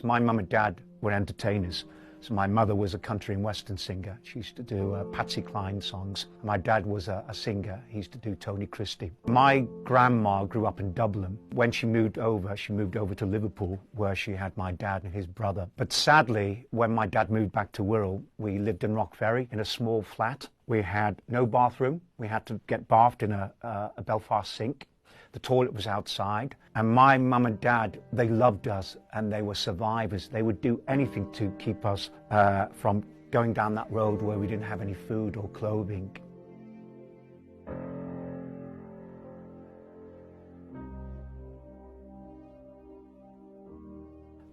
My mum and dad were entertainers. So my mother was a country and western singer. She used to do Patsy Cline songs. My dad was a singer. He used to do Tony Christie. My grandma grew up in Dublin. When she moved over to Liverpool, where she had my dad and his brother. But sadly, when my dad moved back to Wirral, we lived in Rockferry in a small flat. We had no bathroom. We had to get bathed in a Belfast sink. The toilet was outside, and my mum and dad, they loved us and they were survivors. They would do anything to keep us from going down that road where we didn't have any food or clothing.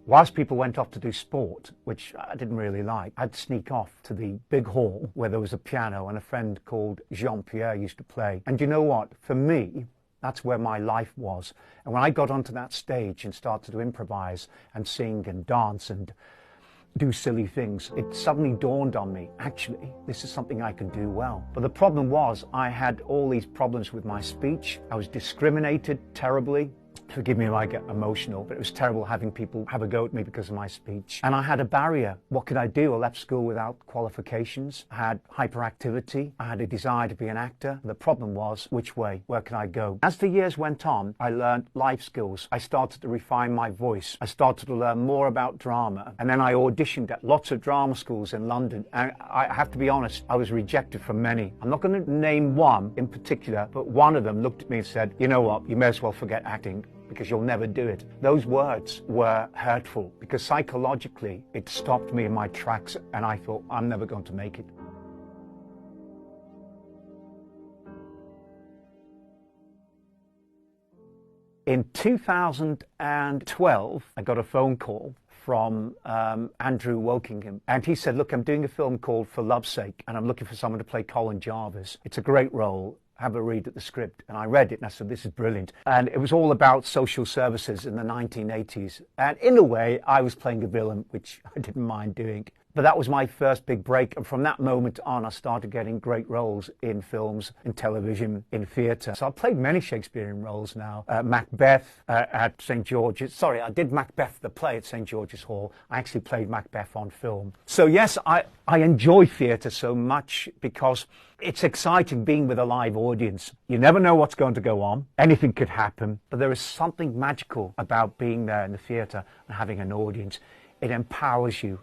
Whilst people went off to do sport, which I didn't really like, I'd sneak off to the big hall where there was a piano and a friend called Jean-Pierre used to play. And you know what? For me, that's where my life was. And when I got onto that stage and started to improvise and sing and dance and do silly things, it suddenly dawned on me, actually, this is something I can do well. But the problem was I had all these problems with my speech. I was discriminated terribly. Forgive me if I get emotional, but it was terrible having people have a go at me because of my speech. And I had a barrier. What could I do? I left school without qualifications. I had hyperactivity. I had a desire to be an actor. The problem was, which way? Where can I go? As the years went on, I learned life skills. I started to refine my voice. I started to learn more about drama. And then I auditioned at lots of drama schools in London. And I have to be honest, I was rejected from many. I'm not going to name one in particular, but one of them looked at me and said, you know what, you may as well forget acting, because you'll never do it. Those words were hurtful because psychologically it stopped me in my tracks and I thought, I'm never going to make it. In 2012, I got a phone call from Andrew Wokingham, and he said, look, I'm doing a film called For Love's Sake and I'm looking for someone to play Colin Jarvis. It's a great role. Have a read at the script. And I read it and I said, this is brilliant. And it was all about social services in the 1980s. And in a way, I was playing a villain, which I didn't mind doing. But that was my first big break. And from that moment on, I started getting great roles in films, in television, in theatre. So I've played many Shakespearean roles now. Macbeth at St. George's. Sorry, I did Macbeth, the play, at St. George's Hall. I actually played Macbeth on film. So yes, I enjoy theatre so much because it's exciting being with a live audience. You never know what's going to go on. Anything could happen. But there is something magical about being there in the theatre and having an audience. It empowers you.